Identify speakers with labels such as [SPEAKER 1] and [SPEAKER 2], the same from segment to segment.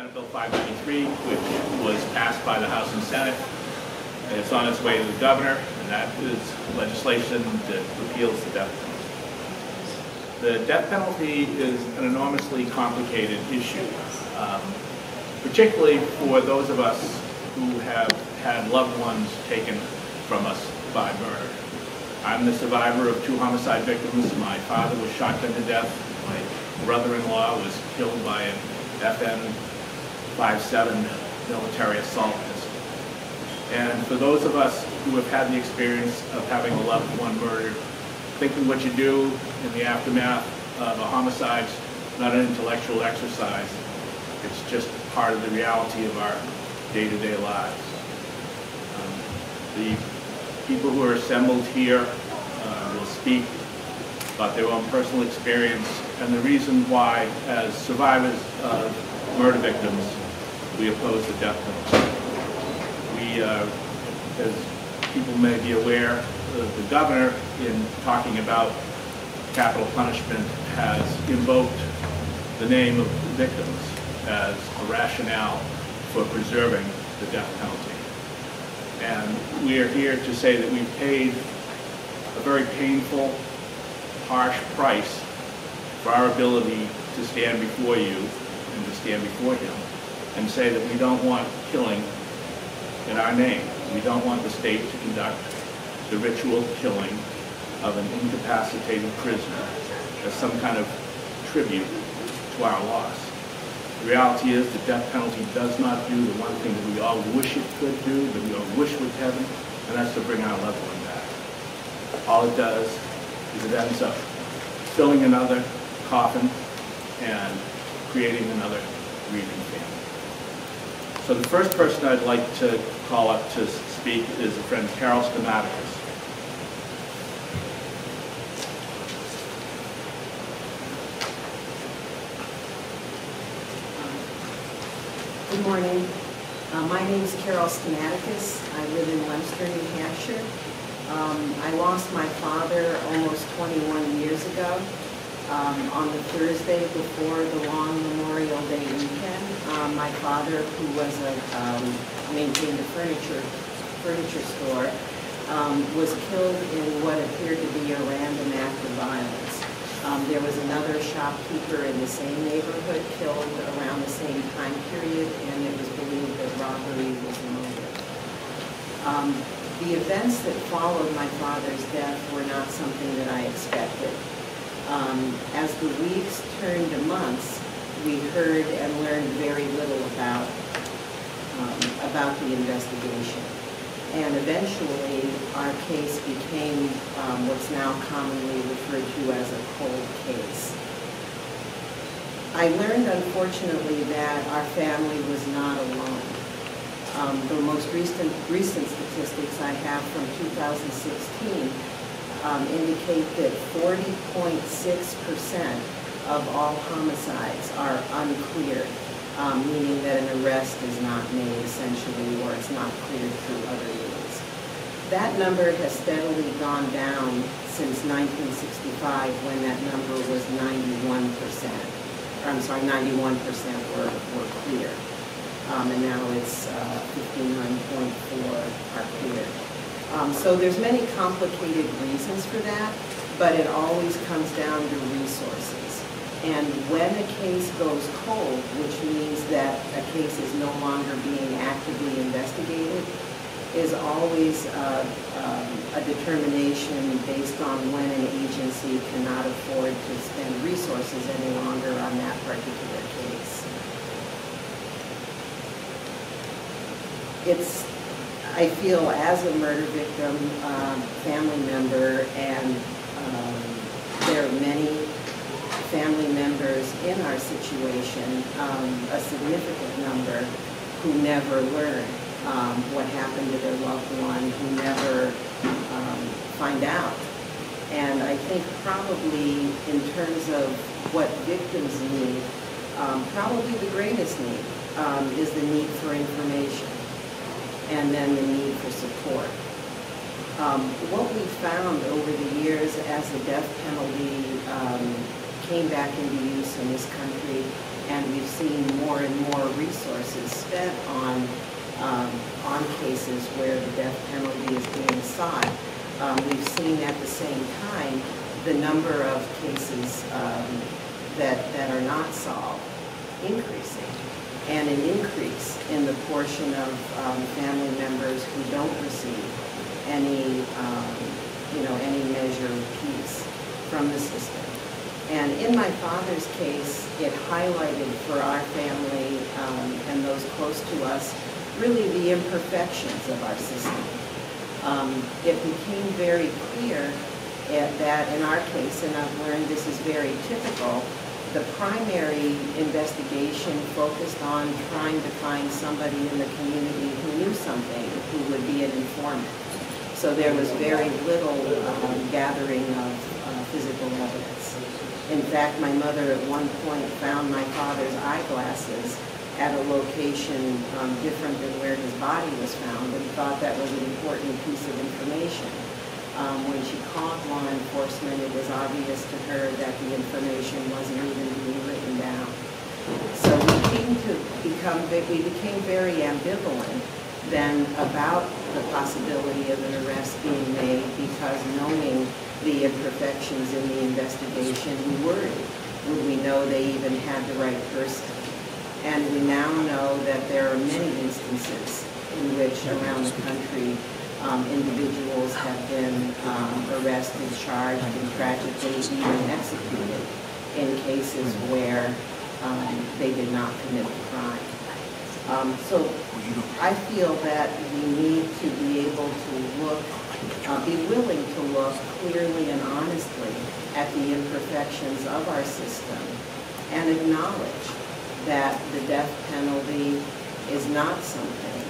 [SPEAKER 1] Senate Bill 593, which was passed by the House and Senate. And it's on its way to the governor, and that is legislation that repeals the death penalty. The death penalty is an enormously complicated issue, particularly for those of us who have had loved ones taken from us by murder. I'm the survivor of 2 homicide victims. My father was shotgunned to death. My brother-in-law was killed by an FN 57 military assault pistol. And for those of us who have had the experience of having a loved one murdered, thinking what you do in the aftermath of a homicide is not an intellectual exercise. It's just part of the reality of our day-to-day lives. The people who are assembled here will speak about their own personal experience and the reason why, as survivors of murder victims, we oppose the death penalty. We, as people may be aware, the governor, in talking about capital punishment, has invoked the name of victims as a rationale for preserving the death penalty. And we are here to say that we've paid a very painful, harsh price for our ability to stand before you and to stand before him and say that we don't want killing in our name. We don't want the state to conduct the ritual killing of an incapacitated prisoner as some kind of tribute to our loss. The reality is the death penalty does not do the one thing that we all wish it could do, that we all wish would heaven, and that's to bring our loved one back. All it does is it ends up filling another coffin and creating another grieving family. So the first person I'd like to call up to speak is a friend, Carol Schematicus.
[SPEAKER 2] Good morning. My name is Carol Schematicus. I live in Leominster, New Hampshire. I lost my father almost 21 years ago on the Thursday before the long Memorial Day weekend. My father, who was maintained a furniture store, was killed in what appeared to be a random act of violence. There was another shopkeeper in the same neighborhood killed around the same time period, and it was believed that robbery was the motive. The events that followed my father's death were not something that I expected. As the weeks turned to months, we heard and learned very little about the investigation. And eventually, our case became what's now commonly referred to as a cold case. I learned, unfortunately, that our family was not alone. The most recent statistics I have from 2016 indicate that 40.6% of all homicides are uncleared, meaning that an arrest is not made, essentially, or it's not cleared through other means. That number has steadily gone down since 1965, when that number was 91%. I'm sorry, 91% were clear. And now it's 59.4 are clear. So there's many complicated reasons for that, but it always comes down to resources. And when a case goes cold, which means that a case is no longer being actively investigated, is always a determination based on when an agency cannot afford to spend resources any longer on that particular case. I feel as a murder victim, family member, and there are many family members in our situation, a significant number, who never learn what happened to their loved one, who never find out. And I think probably in terms of what victims need, probably the greatest need is the need for information, and then the need for support. What we found over the years as the death penalty came back into use in this country and we've seen more and more resources spent on cases where the death penalty is being sought. We've seen at the same time the number of cases that are not solved increasing, and an increase in the portion of family members who don't receive any, any measure of peace from the system. And in my father's case, it highlighted for our family and those close to us really the imperfections of our system. It became very clear that in our case, and I've learned this is very typical, the primary investigation focused on trying to find somebody in the community who knew something, who would be an informant. So there was very little gathering of physical evidence. In fact, my mother at one point found my father's eyeglasses at a location different than where his body was found, and thought that was an important piece of information. When she called law enforcement, it was obvious to her that the information wasn't even being written down. So we became very ambivalent then about the possibility of an arrest being made, because knowing the imperfections in the investigation, we worried. Would we know they even had the right person? And we now know that there are many instances in which around the country individuals have been arrested, charged, and tragically even executed in cases where they did not commit the crime. So I feel that we need to be able to look, be willing to look clearly and honestly at the imperfections of our system and acknowledge that the death penalty is not something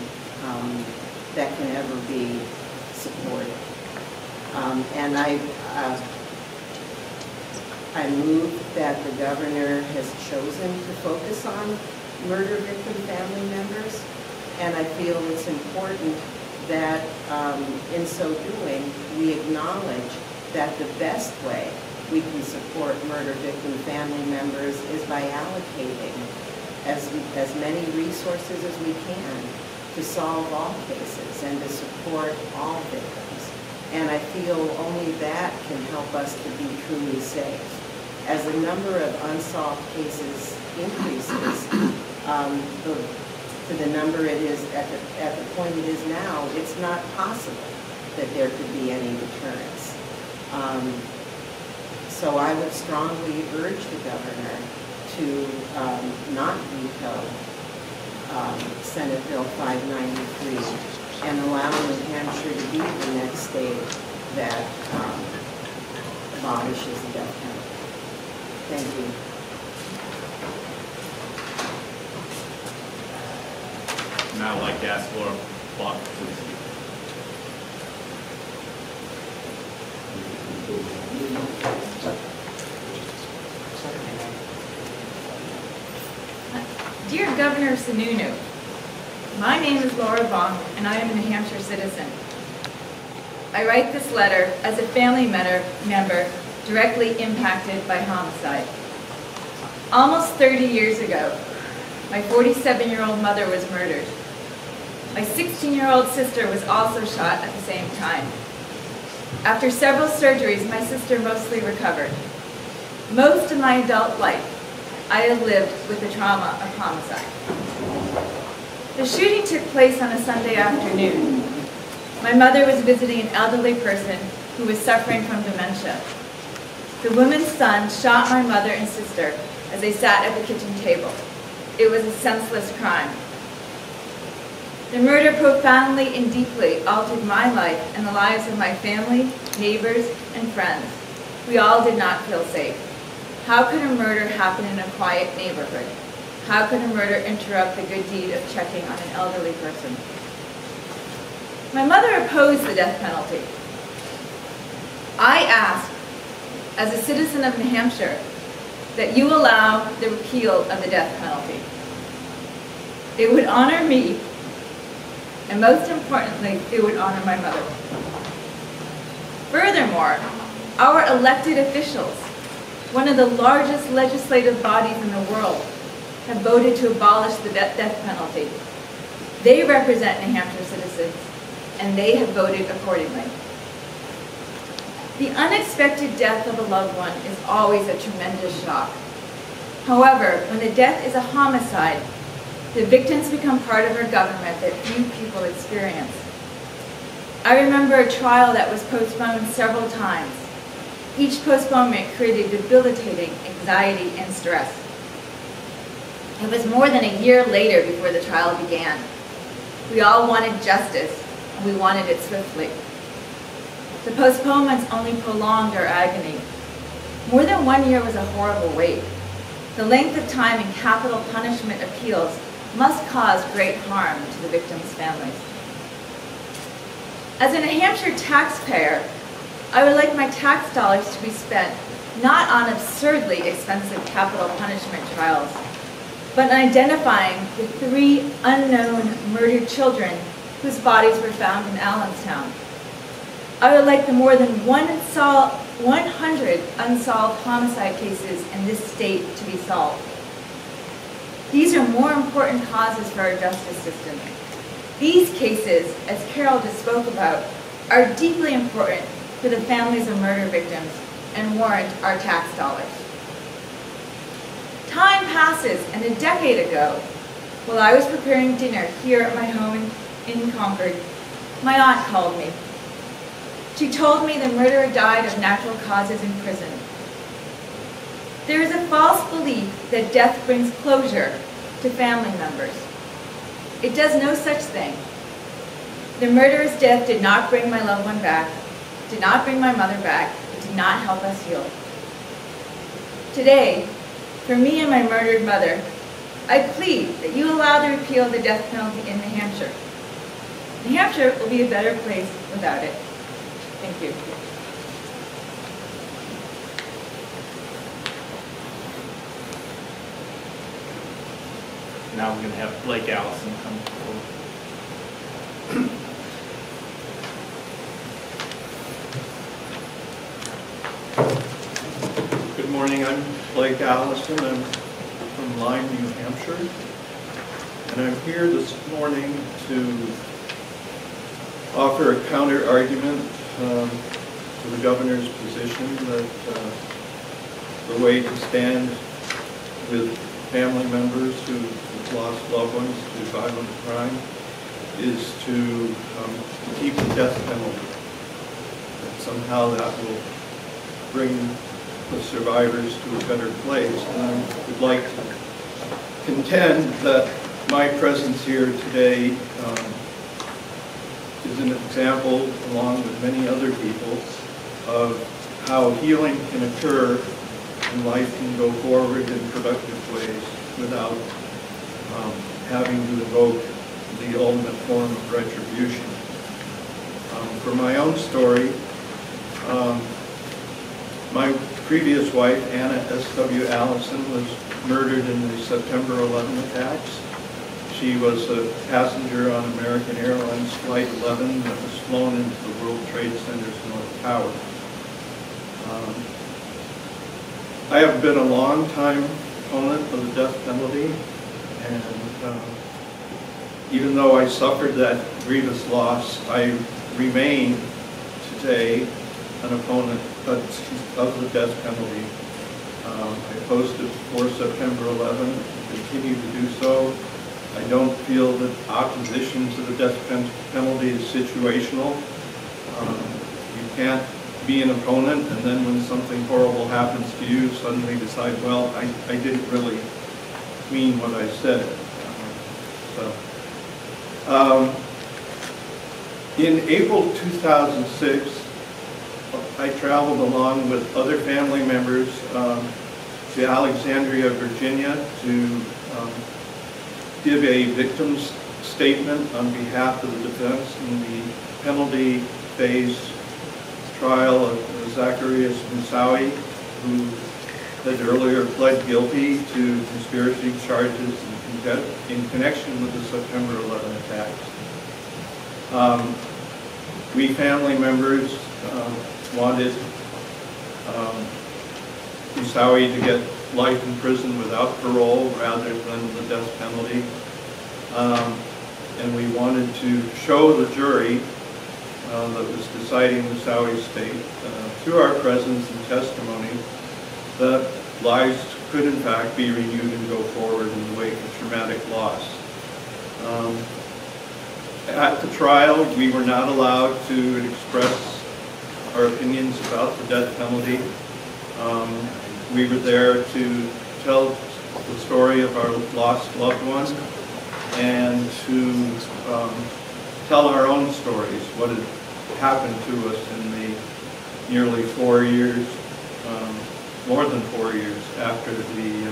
[SPEAKER 2] that can ever be supported. And I move that the governor has chosen to focus on murder victim family members, and I feel it's important that in so doing, we acknowledge that the best way we can support murder victim family members is by allocating as many resources as we can to solve all cases and to support all victims. And I feel only that can help us to be truly safe. As the number of unsolved cases increases to the number it is at the point it is now, it's not possible that there could be any deterrence. So I would strongly urge the governor to not veto Senate Bill 593 and allow New Hampshire to be the next state that abolishes the death penalty. Thank you.
[SPEAKER 1] Now I'd like to ask Laura Block, please.
[SPEAKER 3] Dear Governor Sununu, my name is Laura Vaughn, and I am a New Hampshire citizen. I write this letter as a family member directly impacted by homicide. Almost 30 years ago, my 47-year-old mother was murdered. My 16-year-old sister was also shot at the same time. After several surgeries, my sister mostly recovered. Most of my adult life, I have lived with the trauma of homicide. The shooting took place on a Sunday afternoon. My mother was visiting an elderly person who was suffering from dementia. The woman's son shot my mother and sister as they sat at the kitchen table. It was a senseless crime. The murder profoundly and deeply altered my life and the lives of my family, neighbors, and friends. We all did not feel safe. How could a murder happen in a quiet neighborhood? How could a murder interrupt the good deed of checking on an elderly person? My mother opposed the death penalty. I ask, as a citizen of New Hampshire, that you allow the repeal of the death penalty. It would honor me, and most importantly, it would honor my mother. Furthermore, our elected officials, one of the largest legislative bodies in the world, have voted to abolish the death penalty. They represent New Hampshire citizens, and they have voted accordingly. The unexpected death of a loved one is always a tremendous shock. However, when the death is a homicide, the victims become part of our government that few people experience. I remember a trial that was postponed several times. Each postponement created debilitating anxiety and stress. It was more than a year later before the trial began. We all wanted justice, and we wanted it swiftly. The postponements only prolonged our agony. More than 1 year was a horrible wait. The length of time in capital punishment appeals must cause great harm to the victims' families. As a New Hampshire taxpayer, I would like my tax dollars to be spent not on absurdly expensive capital punishment trials, but in identifying the 3 unknown murdered children whose bodies were found in Allenstown. I would like the more than 100 unsolved homicide cases in this state to be solved. These are more important causes for our justice system. These cases, as Carol just spoke about, are deeply important for the families of murder victims and warrant our tax dollars. Time passes, and a decade ago, while I was preparing dinner here at my home in Concord, my aunt called me. She told me the murderer died of natural causes in prison. There is a false belief that death brings closure to family members. It does no such thing. The murderer's death did not bring my loved one back, did not bring my mother back, it did not help us heal. Today, for me and my murdered mother, I plead that you allow the repeal of the death penalty in New Hampshire. New Hampshire will be a better place without it. Thank you.
[SPEAKER 1] Now we're going to have Blake Allison come forward.
[SPEAKER 4] Good morning, I'm Blake Allison. I'm from Lyme, New Hampshire. And I'm here this morning to offer a counter argument to the governor's position that the way to stand with family members who've lost loved ones to violent crime is to keep the death penalty. That somehow that will bring the survivors to a better place. And I would like to contend that my presence here today is an example, along with many other people, of how healing can occur and life can go forward in productive ways without having to invoke the ultimate form of retribution. For my own story, my previous wife, Anna S.W. Allison, was murdered in the September 11 attacks. She was a passenger on American Airlines Flight 11 that was flown into the World Trade Center's North Tower. I have been a long-time opponent of the death penalty, and even though I suffered that grievous loss, I remain today an opponent of the death penalty. I opposed it before September 11, and continue to do so. I don't feel that opposition to the death penalty is situational. You can't be an opponent and then when something horrible happens to you, suddenly decide, well, I didn't really mean what I said. In April 2006, I traveled along with other family members to Alexandria, Virginia to give a victim's statement on behalf of the defense in the penalty phase trial of Zacharias Moussaoui, who had earlier pled guilty to conspiracy charges in connection with the September 11 attacks. We family members wanted Moussaoui to get life in prison without parole rather than the death penalty. And we wanted to show the jury that was deciding the Moussaoui state, through our presence and testimony, that lives could in fact be renewed and go forward in the wake of traumatic loss. At the trial, we were not allowed to express our opinions about the death penalty. We were there to tell the story of our lost loved ones and to tell our own stories, what had happened to us in the nearly 4 years, more than 4 years after the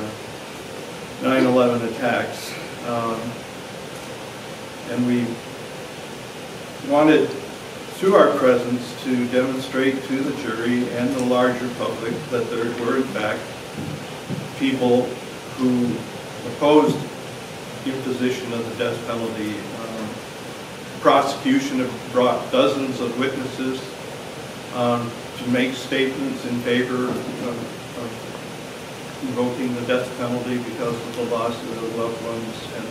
[SPEAKER 4] 9/11 attacks. And we wanted, through our presence, to demonstrate to the jury and the larger public that there were, in fact, people who opposed imposition of the death penalty. Prosecution have brought dozens of witnesses to make statements in favor of invoking the death penalty because of the loss of their loved ones, and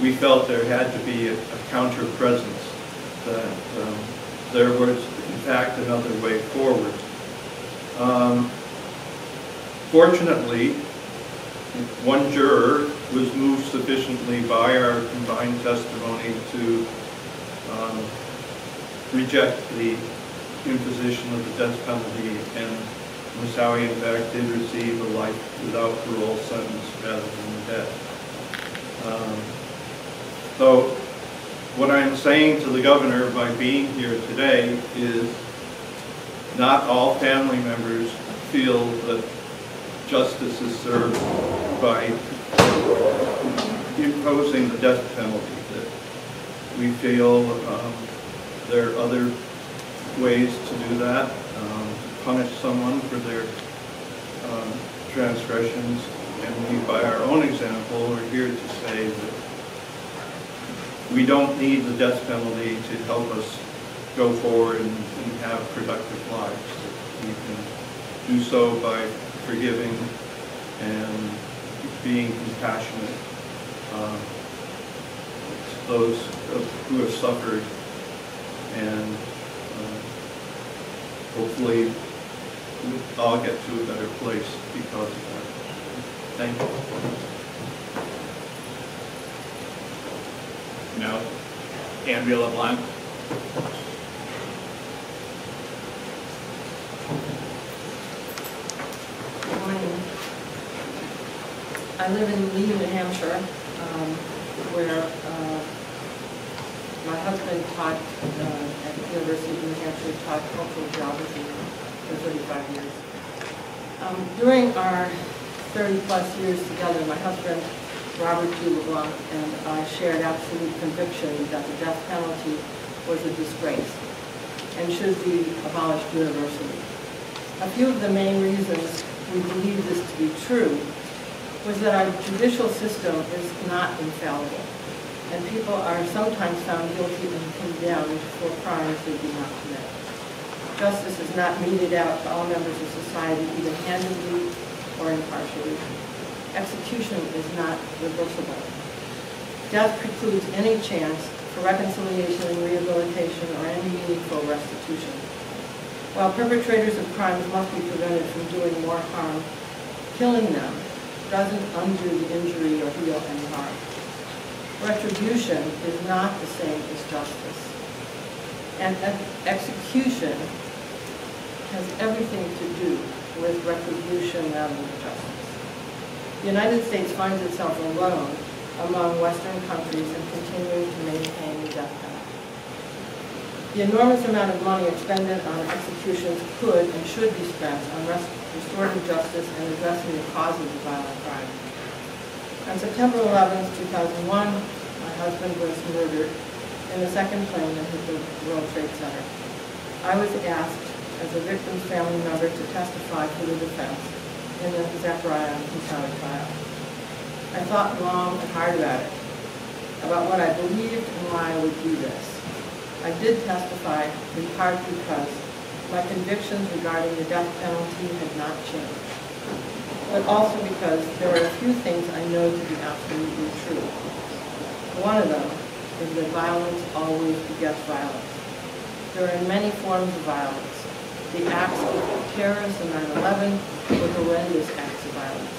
[SPEAKER 4] we felt there had to be a counter presence, that there was in fact another way forward. Fortunately, one juror was moved sufficiently by our combined testimony to reject the imposition of the death penalty, and Moussaoui in fact did receive a life without parole sentence rather than death. So what I'm saying to the governor by being here today is not all family members feel that justice is served by imposing the death penalty. That we feel there are other ways to do that, punish someone for their transgressions, and we, by our own example, are here to say that we don't need the death penalty to help us go forward and have productive lives. We can do so by forgiving and being compassionate to those who have suffered, and hopefully we'll all get to a better place because of that. Thank you.
[SPEAKER 1] Now, Andrea LeBlanc.
[SPEAKER 5] Good morning. I live in Lee, New Hampshire, where my husband taught at the University of New Hampshire, taught cultural geography for 35 years. During our 30-plus years together, my husband, Robert G. LeBlanc, and I shared absolute conviction that the death penalty was a disgrace and should be abolished universally. A few of the main reasons we believe this to be true was that our judicial system is not infallible, and people are sometimes found guilty and condemned for crimes they did not commit. Justice is not meted out to all members of society even-handedly or impartially. Execution is not reversible. Death precludes any chance for reconciliation and rehabilitation or any meaningful restitution. While perpetrators of crimes must be prevented from doing more harm, killing them doesn't undo the injury or heal any harm. Retribution is not the same as justice. And execution has everything to do with retribution rather than justice. The United States finds itself alone among Western countries in continuing to maintain the death penalty. The enormous amount of money expended on executions could and should be spent on restorative justice and addressing the causes of violent crime. On September 11, 2001, my husband was murdered in the second plane that hit the World Trade Center. I was asked, as a victim's family member, to testify for the defense in the Zachariah Moussaoui trial. I thought long and hard about it, about what I believed and why I would do this. I did testify in part because my convictions regarding the death penalty had not changed. but also because there are a few things I know to be absolutely true. One of them is that violence always begets violence. There are many forms of violence. The acts of terrorists in 9/11 were horrendous acts of violence.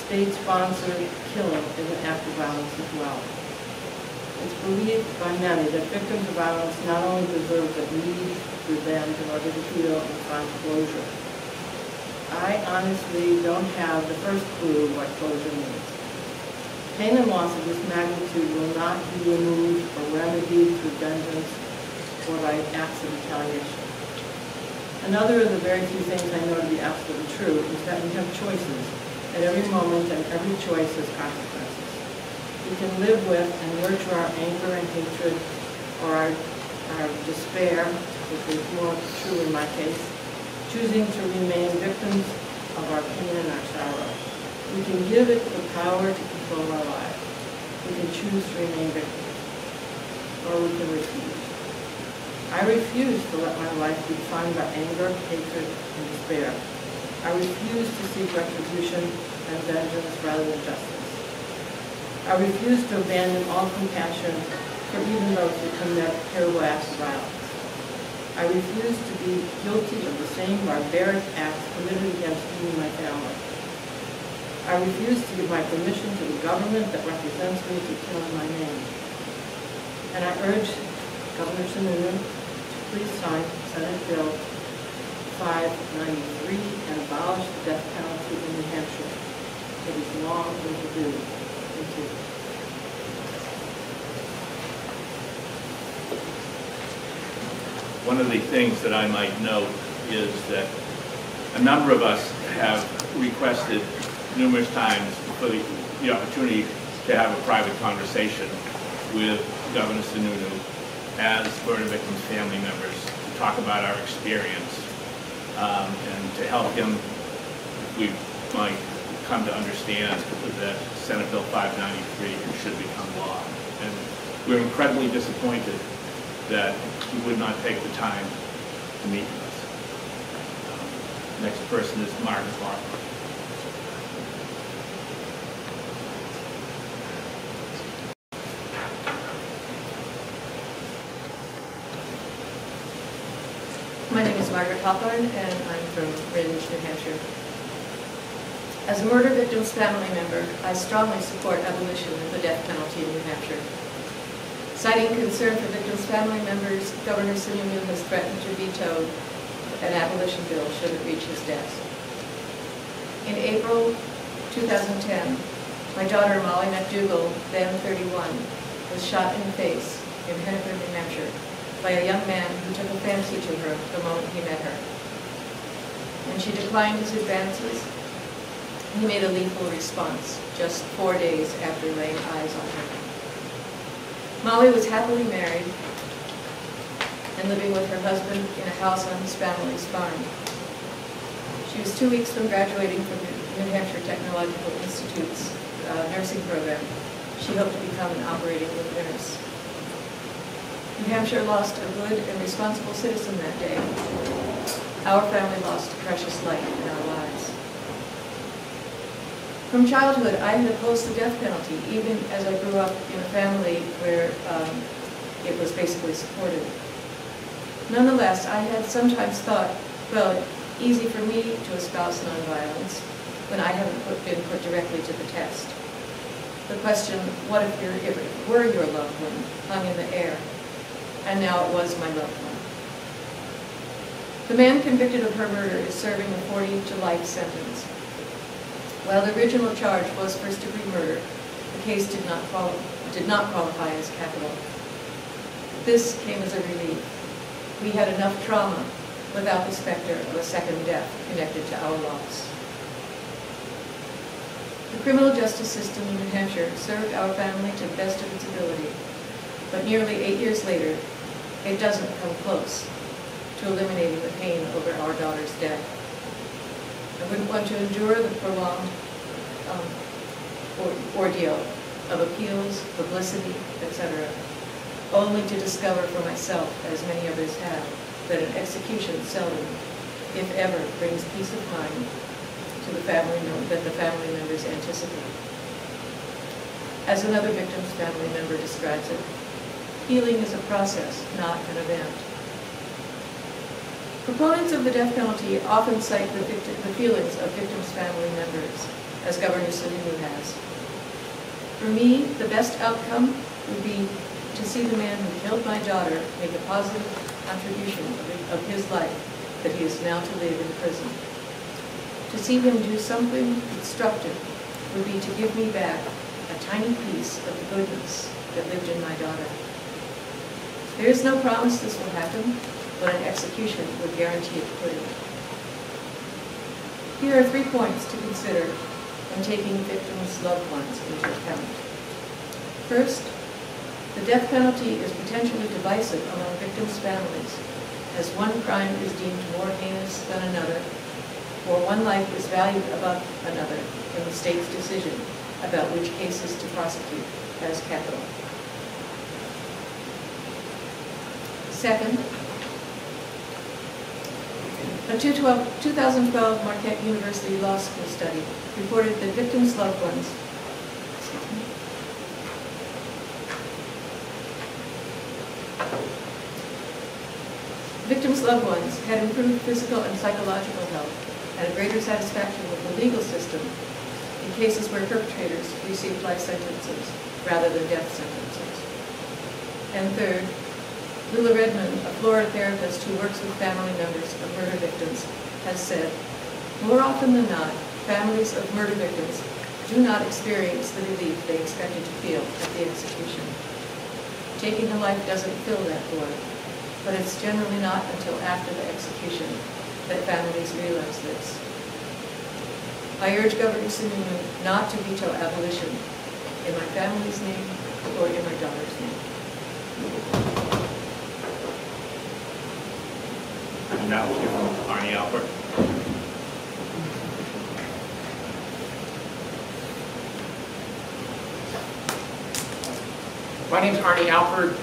[SPEAKER 5] State-sponsored killing is an act of violence as well. It's believed by many that victims of violence not only deserve but need revenge in order to heal and find closure. I honestly don't have the first clue what closure means. Pain and loss of this magnitude will not be removed or remedied through vengeance or by acts of retaliation. Another of the very few things I know to be absolutely true is that we have choices at every moment, and every choice has consequences. We can live with and nurture our anger and hatred, or our despair, which is more true in my case, choosing to remain victims of our pain and our sorrow. We can give it the power to control our lives. We can choose to remain victims, or we can refuse. I refuse to let my life be defined by anger, hatred, and despair. I refuse to seek retribution and vengeance rather than justice. I refuse to abandon all compassion for even those who commit terrible acts of violence. I refuse to be guilty of the same barbaric acts committed against me and my family. I refuse to give my permission to the government that represents me to kill in my name. And I urge Governor Sununu to please sign Senate Bill 593 and abolish the death penalty in New Hampshire. It is long overdue. Thank you.
[SPEAKER 1] One of the things that I might note is that a number of us have requested numerous times for the opportunity to have a private conversation with Governor Sununu as murder victims' family members to talk about our experience and to help him, if we might come to understand that Senate Bill 593 should become law. And we're incredibly disappointed that he would not take the time to meet with us. Next person is Margaret Barker.
[SPEAKER 6] My name is Margaret Hawthorne, and I'm from Ridge, New Hampshire. As a murder victim's family member, I strongly support abolition of the death penalty in New Hampshire. Citing concern for victims' family members, Governor Sununu has threatened to veto an abolition bill should it reach his desk. In April 2010, my daughter Molly McDougall, then 31, was shot in the face in Concord, New Hampshire, by a young man who took a fancy to her the moment he met her. When she declined his advances, he made a lethal response just 4 days after laying eyes on her. Molly was happily married and living with her husband in a house on his family's farm. She was 2 weeks from graduating from the New Hampshire Technological Institute's nursing program. She hoped to become an operating room nurse. New Hampshire lost a good and responsible citizen that day. Our family lost a precious life in our lives. From childhood, I had opposed the death penalty, even as I grew up in a family where it was basically supported. Nonetheless, I had sometimes thought, well, easy for me to espouse nonviolence when I haven't been put directly to the test. The question, what if it were your loved one, hung in the air? And now it was my loved one. The man convicted of her murder is serving a 40 to life sentence. While the original charge was first-degree murder, the case did not qualify as capital. This came as a relief. We had enough trauma without the specter of a second death connected to our loss. The criminal justice system in New Hampshire served our family to the best of its ability, but nearly 8 years later, it doesn't come close to eliminating the pain over our daughter's death. I wouldn't want to endure the prolonged ordeal of appeals, publicity, etc., only to discover for myself, as many others have, that an execution seldom, if ever, brings peace of mind to the family that the family members anticipate. As another victim's family member describes it, healing is a process, not an event. Proponents of the death penalty often cite the feelings of victims' family members, as Governor Sununu has. For me, the best outcome would be to see the man who killed my daughter make a positive contribution of his life that he is now to live in prison. To see him do something constructive would be to give me back a tiny piece of the goodness that lived in my daughter. There is no promise this will happen, but an execution would guarantee it could. Here are 3 points to consider when taking victims' loved ones into account. First, the death penalty is potentially divisive among victims' families, as one crime is deemed more heinous than another, or one life is valued above another in the state's decision about which cases to prosecute as capital. Second, a 2012 Marquette University Law School study reported that victims' loved ones had improved physical and psychological health and a greater satisfaction with the legal system in cases where perpetrators received life sentences rather than death sentences. And third, Lula Redmond, a Florida therapist who works with family members of murder victims, has said, more often than not, families of murder victims do not experience the relief they expected to feel at the execution. Taking a life doesn't fill that void, but it's generally not until after the execution that families realize this. I urge Governor Sununu not to veto abolition in my family's name or in my daughter's name.
[SPEAKER 1] And now we'll hear from Arnie Alpert.
[SPEAKER 7] My name's Arnie Alpert.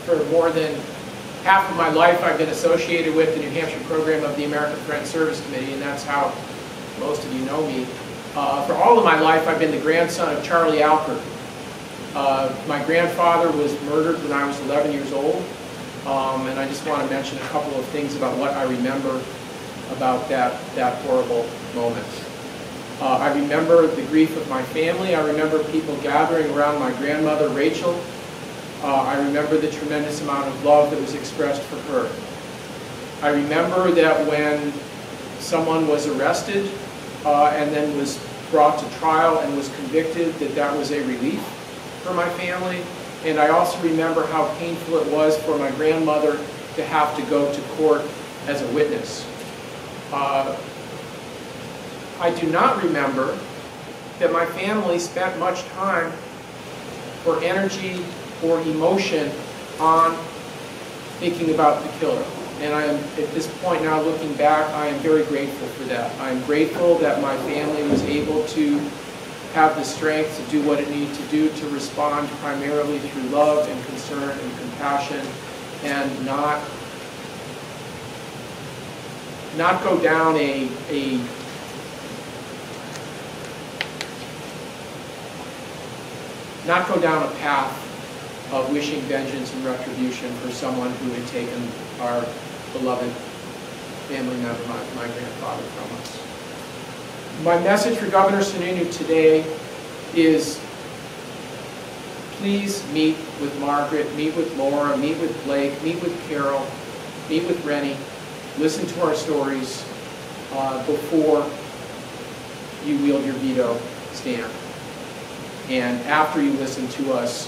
[SPEAKER 7] For more than half of my life, I've been associated with the New Hampshire program of the American Friends Service Committee, and that's how most of you know me. For all of my life, I've been the grandson of Charlie Alpert. My grandfather was murdered when I was 11 years old, and I just want to mention a couple of things about what I remember about that horrible moment. I remember the grief of my family. I remember people gathering around my grandmother, Rachel. I remember the tremendous amount of love that was expressed for her. I remember that when someone was arrested and then was brought to trial and was convicted, that was a relief for my family. And I also remember how painful it was for my grandmother to have to go to court as a witness. I do not remember that my family spent much time or energy or emotion on thinking about the killer. And I am, at this point now looking back, I am very grateful for that. I am grateful that my family was able to have the strength to do what it needed to do to respond primarily through love and concern and compassion, and not go down a path of wishing vengeance and retribution for someone who had taken our beloved family member, my grandfather, from us. My message for Governor Sununu today is please meet with Margaret, meet with Laura, meet with Blake, meet with Carol, meet with Rennie, listen to our stories before you wield your veto stamp. And after you listen to us,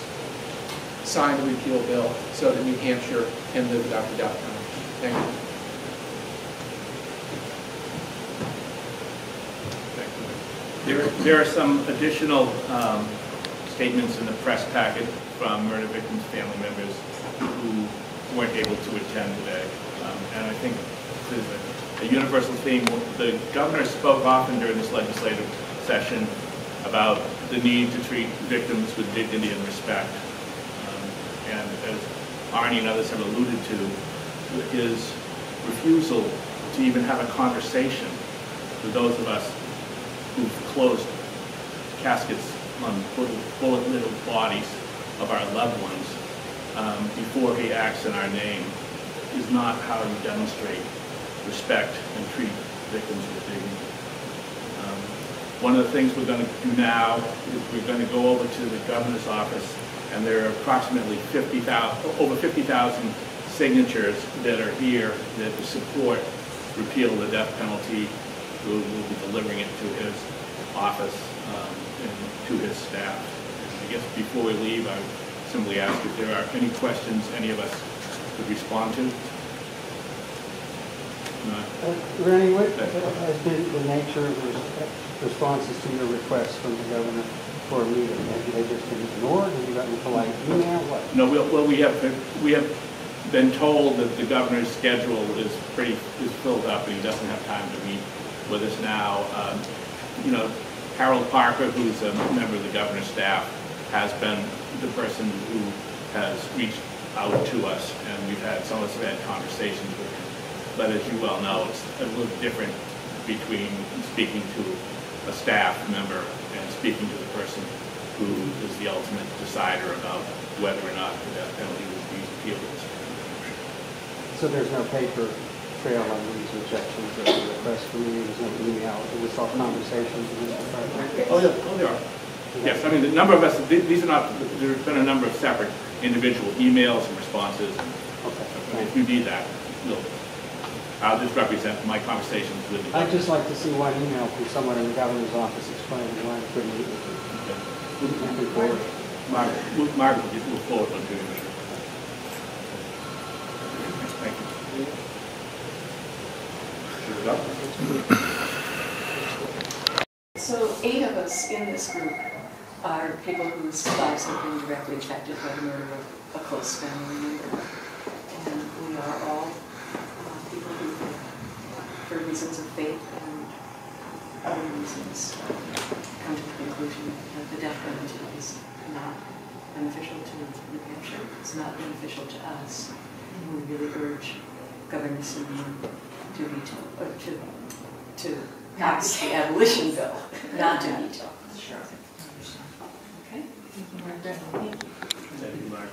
[SPEAKER 7] sign the repeal bill so that New Hampshire can live without the death penalty. Thank you.
[SPEAKER 1] There are some additional statements in the press packet from murder victims' family members who weren't able to attend today. And I think there's a universal theme. The governor spoke often during this legislative session about the need to treat victims with dignity and respect. And as Arnie and others have alluded to, his refusal to even have a conversation for those of us who've closed caskets on bullet-riddled bodies of our loved ones before he acts in our name is not how you demonstrate respect and treat victims with dignity. One of the things we're going to do now is we're going to go over to the governor's office, and there are approximately over 50,000 signatures that are here that support repeal of the death penalty. We'll be delivering it to his office and to his staff. I guess before we leave, I would simply ask if there are any questions any of us could respond to.
[SPEAKER 8] Rennie, what has been the nature of responses to your requests from the governor for a meeting? Have they just been ignored? Have you gotten polite email? What?
[SPEAKER 1] No, well, we have been told that the governor's schedule is filled up and he doesn't have time to meet with us now. You know, Harold Parker, who's a member of the governor's staff, has been the person who has reached out to us, and some of us have had conversations with him. But as you well know, it's a little different between speaking to a staff member and speaking to the person who is the ultimate decider about whether or not the death penalty will be repealed.
[SPEAKER 8] So there's no paper trail on these rejections or the requests from you? There's no email? It was all conversations with the department?
[SPEAKER 1] Oh, yeah. Oh, there are. Yes, I mean, the number of us, these are not, there's been a number of separate individual emails and responses.
[SPEAKER 8] Okay.
[SPEAKER 1] If you need that, I'll just represent my conversations with you.
[SPEAKER 8] I'd just like to see one email from someone in the governor's office explaining why I couldn't meet with you.
[SPEAKER 1] Okay. Margaret will forward one to you. Thank you.
[SPEAKER 6] So 8 of us in this group are people whose lives have been directly affected by the murder of a close family member. And we are all people who, for reasons of faith and other reasons, come to the conclusion that the death penalty is not beneficial to New Hampshire. It's not beneficial to us. And we really urge Governor Sununu to veto, or to pass the abolition bill, not to veto. Sure. Okay.
[SPEAKER 1] Thank you, Mark.